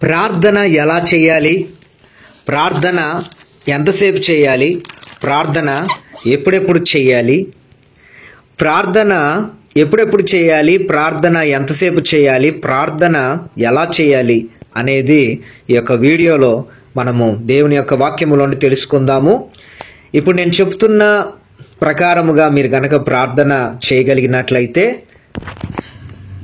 ప్రార్థన ఎలా చేయాలి? ప్రార్థన ఎంతసేపు చేయాలి? ప్రార్థన ఎప్పుడెప్పుడు చేయాలి? ప్రార్థన ఎప్పుడెప్పుడు చేయాలి? ప్రార్థన ఎంతసేపు చేయాలి? ప్రార్థన ఎలా చేయాలి అనేది ఈ యొక్క వీడియోలో మనము దేవుని యొక్క వాక్యములోని తెలుసుకుందాము. ఇప్పుడు నేను చెప్తున్న ప్రకారముగా మీరు గనక ప్రార్థన చేయగలిగినట్లయితే,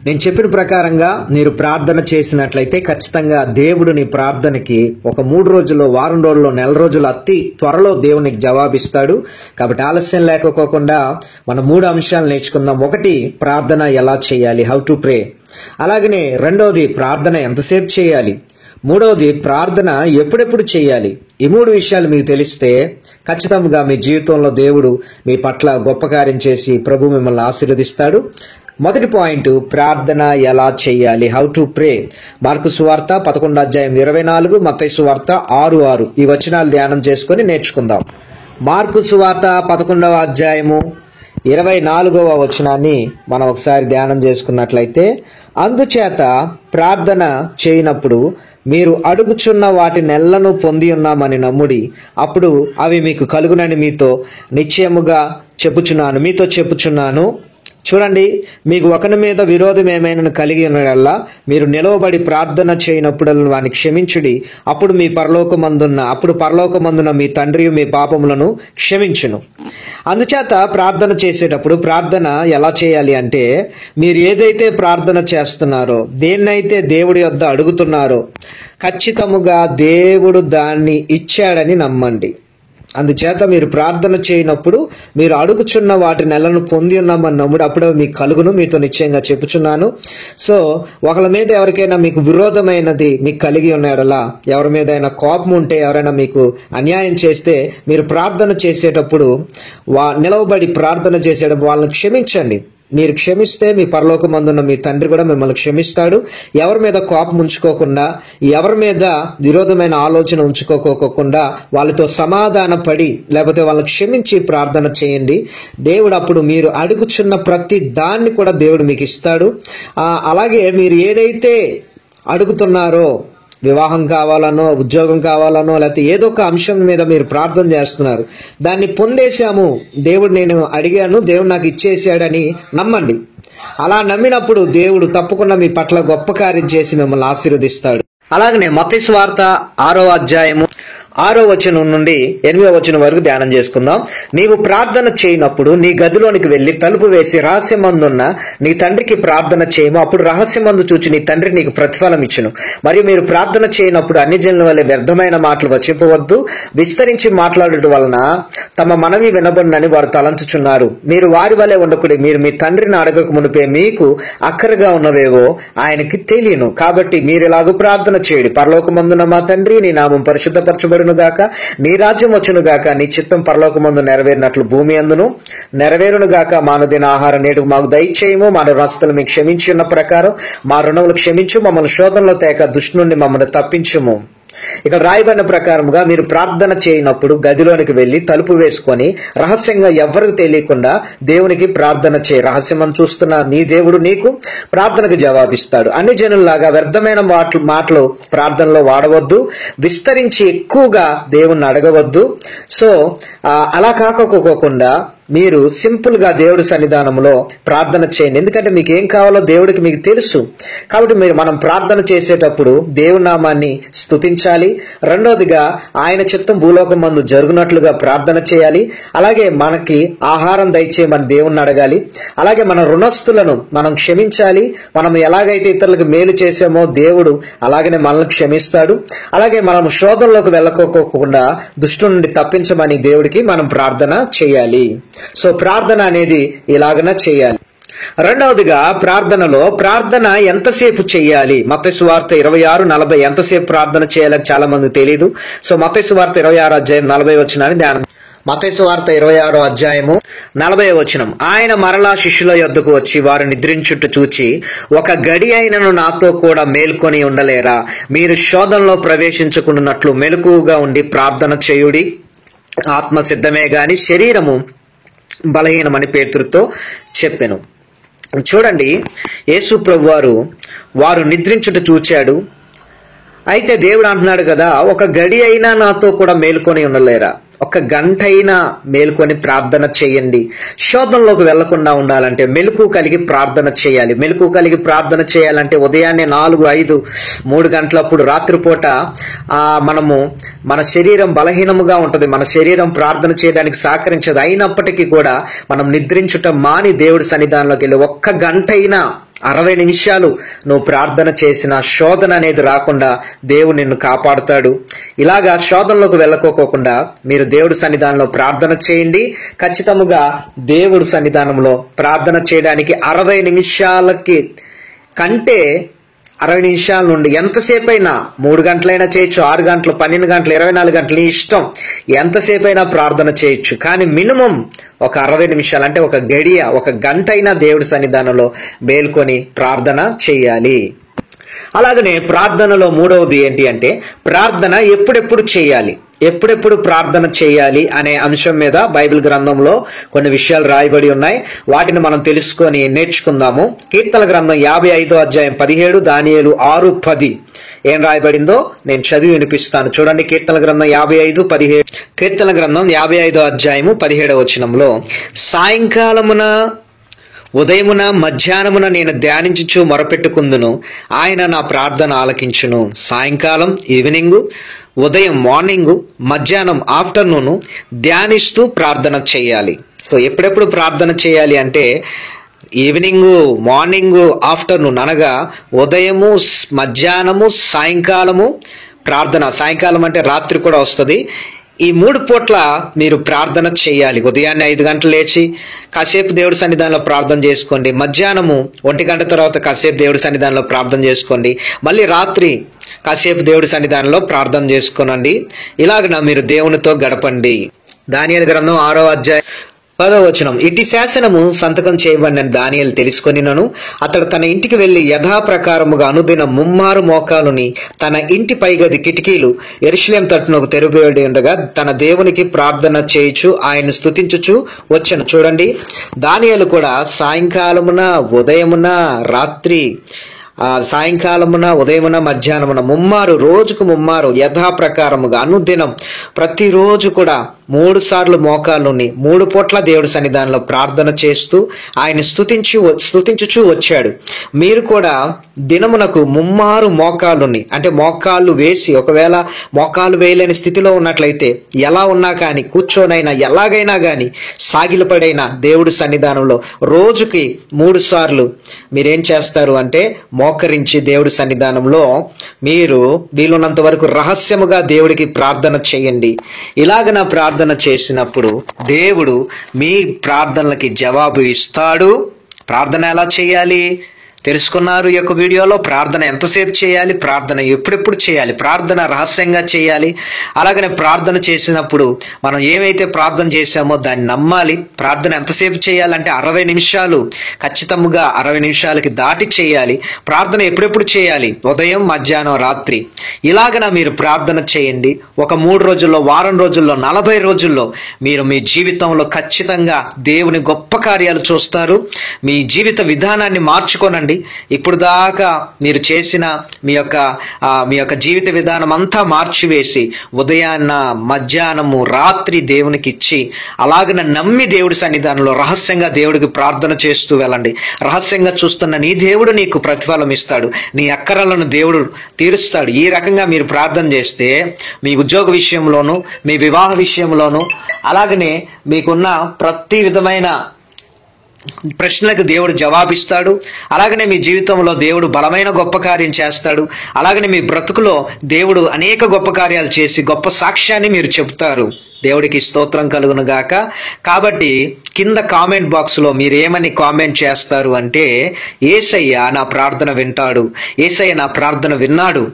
నేను చెప్పిన ప్రకారంగా మీరు ప్రార్థన చేసినట్లయితే ఖచ్చితంగా దేవుడు నీ ప్రార్థనకి ఒక 3 రోజుల్లో, వారం రోజుల్లో, నెల రోజుల్లో అతి త్వరలో దేవునికి జవాబిస్తాడు. కాబట్టి ఆలస్యం లేకపోకుండా మనం 3 అంశాలు నేర్చుకుందాం. 1, ప్రార్థన ఎలా చేయాలి, హౌ టు ప్రే. అలాగనే 2వది, ప్రార్థన ఎంతసేపు చేయాలి. 3వది, ప్రార్థన ఎప్పుడెప్పుడు చేయాలి. ఈ 3 విషయాలు మీకు తెలిస్తే ఖచ్చితంగా మీ జీవితంలో దేవుడు మీ పట్ల గొప్ప కార్యం చేసి ప్రభు మిమ్మల్ని ఆశీర్వదిస్తాడు. మొదటి పాయింట్, ప్రార్థన ఎలా చేయాలి, హౌ టు ప్రే. మార్కు సువార్త 11:24, మత్తయి సువార్త 6:6 ఈ వచనాలు ధ్యానం చేసుకొని నేర్చుకుందాం. మార్కు సువార్త 11:24 వచనాన్ని మనం ఒకసారి ధ్యానం చేసుకున్నట్లయితే, అందుచేత ప్రార్థన చేయనప్పుడు మీరు అడుగుచున్న వాటి నెలను పొంది ఉన్నామని నమ్ముడి, అప్పుడు అవి మీకు కలుగునని మీతో చెప్పుచున్నాను. చూడండి, మీకు ఒకరి మీద విరోధం ఏమైనా కలిగి ఉన్నదల్లా మీరు నిలవబడి ప్రార్థన చేయనప్పుడల్లా వాని క్షమించుడి, అప్పుడు పరలోకమందున మీ తండ్రి మీ పాపములను క్షమించును. అందుచేత ప్రార్థన చేసేటప్పుడు ప్రార్థన ఎలా చేయాలి అంటే, మీరు ఏదైతే ప్రార్థన చేస్తున్నారో, దేన్నైతే దేవుడి యొద్ద అడుగుతున్నారో ఖచ్చితముగా దేవుడు దాన్ని ఇచ్చాడని నమ్మండి. అందుచేత మీరు ప్రార్థన చేయనప్పుడు మీరు అడుగుచున్న వాటి నెలను పొంది ఉన్నామని నమ్ముడు, అప్పుడు మీకు కలుగును, మీతో నిశ్చయంగా చెప్పుచున్నాను. సో ఒకళ్ళ మీద ఎవరికైనా మీకు విరోధమైనది మీకు కలిగి ఉన్నాడలా, ఎవరి మీద అయినా కోపం ఉంటే, ఎవరైనా మీకు అన్యాయం చేస్తే, మీరు ప్రార్థన చేసేటప్పుడు నిలవబడి ప్రార్థన చేసేటప్పుడు వాళ్ళని క్షమించండి. మీరు క్షమిస్తే మీ పరలోకమందున్న మీ తండ్రి కూడా మిమ్మల్ని క్షమిస్తాడు. ఎవరి మీద కోపం ఉంచుకోకుండా, ఎవరి మీద విరోధమైన ఆలోచన ఉంచుకోకుండా వాళ్ళతో సమాధాన పడి, లేకపోతే వాళ్ళని క్షమించి ప్రార్థన చేయండి. దేవుడు అప్పుడు మీరు అడుగుచున్న ప్రతి దాన్ని కూడా దేవుడు మీకు ఇస్తాడు. అలాగే మీరు ఏదైతే అడుగుతున్నారో, వివాహం కావాలనో, ఉద్యోగం కావాలనో, లేకపోతే ఏదో ఒక అంశం మీద మీరు ప్రార్థన చేస్తున్నారు, దాన్ని పొందేశాము, దేవుడు నేను అడిగాను, దేవుడు నాకు ఇచ్చేసాడని నమ్మండి. అలా నమ్మినప్పుడు దేవుడు తప్పకుండా మీ పట్ల గొప్ప కార్యం చేసి మిమ్మల్ని ఆశీర్వదిస్తాడు. అలాగనే మత్తయి సువార్త 6వ వచనం నుండి 8వ వచనం వరకు ధ్యానం చేసుకుందాం. నీవు ప్రార్థన చేయనప్పుడు నీ గదిలోనికి వెళ్లి తలుపు వేసి రహస్యమందున్న నీ తండ్రికి ప్రార్థన చేయము, అప్పుడు రహస్యమందు చూచి నీ తండ్రి నీకు ప్రతిఫలం ఇచ్చును. మరియు మీరు ప్రార్థన చేయనప్పుడు అన్ని జనుల వలె వ్యర్థమైన మాటలు వచింపవద్దు, విస్తరించి మాట్లాడటం వలన తమ మనవి వినబడునని వారు తలంచుచున్నారు. మీరు వారి వలె ఉండకుడి, మీరు మీ తండ్రిని అడగక మునిపే మీకు అక్కరగా ఉన్నవేవో ఆయనకి తెలియను. కాబట్టి మీరు ఇలాగూ ప్రార్థన చేయడి, పరలోకమందున్న మా తండ్రి, నీ నామం పరిశుద్ధపరచబడి గాక, నీ రాజ్యం వచ్చును గాక, నీ చిత్తం పరలోకమందు నెరవేరినట్లు భూమి అందును నెరవేరును గాక. మానుదిన ఆహారం నేడు మాకు దయచేయము, మా రుణస్తులు మీకు క్షమించి ఉన్న ప్రకారం మా రుణములు క్షమించు, మమ్మల్ని శోధనలో తేక దుష్టు నుండి మమ్మల్ని తప్పించుము. ఇక్కడ రాయబడిన ప్రకారముగా మీరు ప్రార్థన చేయనప్పుడు గదిలోనికి వెళ్లి తలుపు వేసుకొని రహస్యంగా ఎవరికి తెలియకుండా దేవునికి ప్రార్థన చేయి. రహస్యం చూస్తున్న నీ దేవుడు నీకు ప్రార్థనకు జవాబిస్తాడు. అన్ని జనుల్లాగా వ్యర్థమైన మాటలు ప్రార్థనలో వాడవద్దు, విస్తరించి ఎక్కువగా దేవుణ్ణి అడగవద్దు. సో అలా కాకపోకుండా మీరు సింపుల్ గా దేవుడి సన్నిధానంలో ప్రార్థన చేయండి. ఎందుకంటే మీకు ఏం కావాలో దేవుడికి మీకు తెలుసు. కాబట్టి మనం ప్రార్థన చేసేటప్పుడు దేవుని నామాన్ని స్తుతించాలి. 2వదిగా ఆయన చిత్తం భూలోకం మందు జరుగునట్లుగా ప్రార్థన చేయాలి. అలాగే మనకి ఆహారం దయచేయమని దేవుణ్ణి అడగాలి. అలాగే మన రుణస్తులను మనం క్షమించాలి. మనం ఎలాగైతే ఇతరులకు మేలు చేసామో దేవుడు అలాగనే మనల్ని క్షమిస్తాడు. అలాగే మనం శోధనలోకి వెళ్ళకోకుండా దుష్టు నుండి తప్పించమని దేవుడికి మనం ప్రార్థన చేయాలి. సో ప్రార్థన అనేది ఇలాగన చేయాలి. 2వదిగా ప్రార్థన ఎంతసేపు చేయాలి. మత్తయి సువార్త 26:40 ఎంతసేపు ప్రార్థన చేయాలని చాలా మంది తెలియదు. సో మత్తయి సువార్త 26:40 వచనాన్ని ధ్యానం. మత్తయి సువార్త 26:40 వచనం, ఆయన మరలా శిష్యుల యొద్దకు వచ్చి వారు నిద్రించుట చూచి, ఒక గడి అయినను నాతో కూడా మేల్కొని ఉండలేరా, మీరు శోధనలో ప్రవేశించుకున్నట్లు మెలకువగా ఉండి ప్రార్థన చేయుడి, ఆత్మ సిద్ధమే గాని శరీరము బలహీనమని పేతురుతో చెప్పెను. చూడండి, యేసు ప్రభువారు వారు నిద్రించుట చూచాడు. అయితే దేవుడు అంటున్నాడు కదా, ఒక గడి అయినా నాతో కూడా మేల్కొని ఉండలేరా, ఒక గంట అయినా మేల్కొని ప్రార్థన చేయండి. శోధనలోకి వెళ్లకుండా ఉండాలంటే మెలకు కలిగి ప్రార్థన చేయాలి. మెలకు కలిగి ప్రార్థన చేయాలంటే ఉదయాన్నే 4, 5, 3 గంటలప్పుడు రాత్రిపూట మనము మన శరీరం బలహీనముగా ఉంటుంది, మన శరీరం ప్రార్థన చేయడానికి సహకరించదు. అయినప్పటికీ కూడా మనం నిద్రించుట మాని దేవుడి సన్నిధానంలోకి వెళ్ళి ఒక్క గంట అయినా 60 నిమిషాలు నువ్వు ప్రార్థన చేసిన శోధన అనేది రాకుండా దేవుడు నిన్ను కాపాడుతాడు. ఇలాగా శోధనలోకి వెళ్ళకోకుండా మీరు దేవుడి సన్నిధానంలో ప్రార్థన చేయండి. ఖచ్చితంగా దేవుడి సన్నిధానంలో ప్రార్థన చేయడానికి 60 నిమిషాలకి కంటే 60 నిమిషాల నుండి ఎంతసేపు అయినా 3 గంటలైనా చేయొచ్చు, 6 గంటలు, 12 గంటలు, 24 గంటలు, నీ ఇష్టం, ఎంతసేపు అయినా ప్రార్థన చేయొచ్చు. కానీ మినిమం ఒక 60 నిమిషాలు అంటే ఒక గడియ, ఒక గంట అయినా దేవుడి సన్నిధానంలో మేల్కొని ప్రార్థన చేయాలి. అలాగనే ప్రార్థనలో మూడవది ఏంటి అంటే ప్రార్థన ఎప్పుడెప్పుడు చేయాలి, ఎప్పుడెప్పుడు ప్రార్థన చేయాలి అనే అంశం మీద బైబిల్ గ్రంథంలో కొన్ని విషయాలు రాయబడి ఉన్నాయి. వాటిని మనం తెలుసుకొని నేర్చుకుందాము. కీర్తన గ్రంథం 55వ అధ్యాయం 17, దానియేలు 6:10 ఏం రాయబడిందో నేను చదివి వినిపిస్తాను. చూడండి, కీర్తన గ్రంథం 55:17. కీర్తన గ్రంథం 55వ అధ్యాయము 17వ వచనంలో, సాయంకాలమున ఉదయమున మధ్యాహ్నమున నేను ధ్యానించుచు మొరపెట్టుకుందును, ఆయన నా ప్రార్థన ఆలకించును. సాయంకాలం ఈవినింగ్, ఉదయం మార్నింగ్, మధ్యాహ్నం ఆఫ్టర్నూన్ ధ్యానిస్తూ ప్రార్థన చేయాలి. సో ఎప్పుడెప్పుడు ప్రార్థన చేయాలి అంటే ఈవినింగ్, మార్నింగ్, ఆఫ్టర్నూన్ అనగా ఉదయము, మధ్యాహ్నము, సాయంకాలము ప్రార్థన. సాయంకాలం అంటే రాత్రి కూడా వస్తుంది. ఈ 3 పూట్ల మీరు ప్రార్థన చేయాలి. ఉదయాన్నే 5 గంటలు లేచి కాసేపు దేవుడి సన్నిధానంలో ప్రార్థన చేసుకోండి. మధ్యాహ్నము 1 గంట తర్వాత కాసేపు దేవుడి సన్నిధానంలో ప్రార్థన చేసుకోండి. మళ్ళీ రాత్రి కాసేపు దేవుడి సన్నిధానంలో ప్రార్థన చేసుకోనండి. ఇలాగ మీరు దేవునితో గడపండి. దానియేలు గ్రంథం 6వ అధ్యాయం 10వ వచనం, ఇటు శాసనము సంతకం చేయబడిన దానియేలు తెలుసుకొనినను అతడు తన ఇంటికి వెళ్లి యథాప్రకారముగా అనుదిన ముమ్మారు మోకాలుని తన ఇంటి పైగది కిటికీలు యెరూషలేము తట్టునకు తెరవబడి ఉండగా తన దేవునికి ప్రార్థన చేయుచు ఆయన స్తుతించుచు వచ్చెను. చూడండి, దానియేలు కూడా సాయంకాలమున, ఉదయమున, రాత్రి, సాయంకాలమున, ఉదయమున, మధ్యాహ్నమున ముమ్మారు, రోజుకు ముమ్మారు యథాప్రకారముగా అనుదినం ప్రతిరోజు కూడా 3 సార్లు మోకాళ్ళుని 3 పూట్ల దేవుడి సన్నిధానంలో ప్రార్థన చేస్తూ ఆయన స్తుతించుచూ వచ్చాడు. మీరు కూడా దినమునకు ముమ్మారు మోకాళ్ళుని, అంటే మోకాళ్ళు వేసి, ఒకవేళ మోకాళ్ళు వేయలేని స్థితిలో ఉన్నట్లయితే ఎలా ఉన్నా కానీ కూర్చోనైనా ఎలాగైనా కానీ సాగిలపడైనా దేవుడి సన్నిధానంలో రోజుకి 3 సార్లు మీరేం చేస్తారు అంటే మోకరించి దేవుడి సన్నిధానంలో మీరు వీలున్నంత వరకు రహస్యముగా దేవుడికి ప్రార్థన చేయండి. ఇలాగ నా ప్రార్థన చేసినప్పుడు దేవుడు మీ ప్రార్థనలకి జవాబు ఇస్తాడు. ప్రార్థన ఎలా చేయాలి తెలుసుకున్నారు ఈ యొక్క వీడియోలో. ప్రార్థన ఎంతసేపు చేయాలి, ప్రార్థన ఎప్పుడెప్పుడు చేయాలి, ప్రార్థన రహస్యంగా చేయాలి. అలాగనే ప్రార్థన చేసినప్పుడు మనం ఏమైతే ప్రార్థన చేశామో దాన్ని నమ్మాలి. ప్రార్థన ఎంతసేపు చేయాలంటే 60 నిమిషాలు, ఖచ్చితంగా 60 నిమిషాలకి దాటి చేయాలి. ప్రార్థన ఎప్పుడెప్పుడు చేయాలి, ఉదయం, మధ్యాహ్నం, రాత్రి. ఇలాగన మీరు ప్రార్థన చేయండి. ఒక 3 రోజుల్లో, వారం రోజుల్లో, 40 రోజుల్లో మీరు మీ జీవితంలో ఖచ్చితంగా దేవుని గొప్ప కార్యాలు చూస్తారు. మీ జీవిత విధానాన్ని మార్చుకోనండి. ఇప్పుడు దాకా మీరు చేసిన మీ యొక్క జీవిత విధానం అంతా మార్చివేసి ఉదయాన్న, మధ్యాహ్నము, రాత్రి దేవునికి ఇచ్చి అలాగన నమ్మి దేవుడి సన్నిధానంలో రహస్యంగా దేవుడికి ప్రార్థన చేస్తూ వెళ్ళండి. రహస్యంగా చూస్తున్న నీ దేవుడు నీకు ప్రతిఫలం ఇస్తాడు. నీ అక్కరలను దేవుడు తీరుస్తాడు. ఈ రకంగా మీరు ప్రార్థన చేస్తే మీ ఉద్యోగ విషయంలోను, మీ వివాహ విషయంలోను, అలాగనే మీకున్న ప్రతి విధమైన ప్రశ్నలకు దేవుడు జవాబిస్తాడు. అలాగనే మీ జీవితంలో దేవుడు బలమైన గొప్ప కార్యం చేస్తాడు. అలాగనే మీ బ్రతుకులో దేవుడు అనేక గొప్ప కార్యాలు చేసి గొప్ప సాక్ష్యాన్ని మీరు చెబుతారు. దేవుడికి స్తోత్రం కలుగును గాక. కాబట్టి కింద కామెంట్ బాక్స్ లో మీరు ఏమని కామెంట్ చేస్తారు అంటే, యేసయ్య నా ప్రార్థన వింటాడు, యేసయ్య నా ప్రార్థన విన్నాడు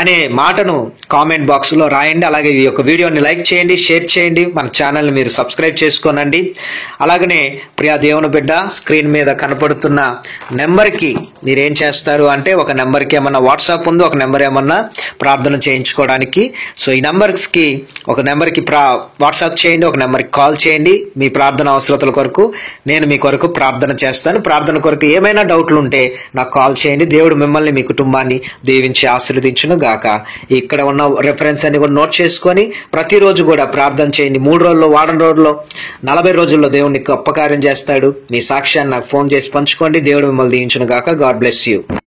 అనే మాటను కామెంట్ బాక్స్ లో రాయండి. అలాగే ఈ యొక్క వీడియోని లైక్ చేయండి, షేర్ చేయండి, మన ఛానల్ని మీరు సబ్స్క్రైబ్ చేసుకోనండి. అలాగనే ప్రియా దేవుని బిడ్డ, స్క్రీన్ మీద కనపడుతున్న నెంబర్కి మీరేం చేస్తారు అంటే, ఒక నెంబర్కి ఏమన్నా వాట్సాప్ ఉంది, ఒక నెంబర్ ఏమన్నా ప్రార్థన చేయించుకోవడానికి. సో ఈ నెంబర్స్కి ఒక నెంబర్కి వాట్సాప్ చేయండి, ఒక నెంబర్కి కాల్ చేయండి మీ ప్రార్థన అవసరతల కొరకు. నేను మీ కొరకు ప్రార్థన చేస్తాను. ప్రార్థన కొరకు ఏమైనా డౌట్లు ఉంటే నాకు కాల్ చేయండి. దేవుడు మిమ్మల్ని మీ కుటుంబాన్ని దీవించి ఆశీర్వదించును గాక. ఇక్కడ ఉన్న రెఫరెన్స్ అన్ని కూడా నోట్ చేసుకొని ప్రతిరోజు కూడా ప్రార్థన చేయండి. 3 రోజుల్లో, వారం రోజుల్లో, 40 రోజుల్లో దేవుడు నీకు గొప్ప కార్యం చేస్తాడు. మీ సాక్ష్యాన్ని నాకు ఫోన్ చేసి పంచుకోండి. దేవుడు మిమ్మల్ని దీవించును గాక. God bless you.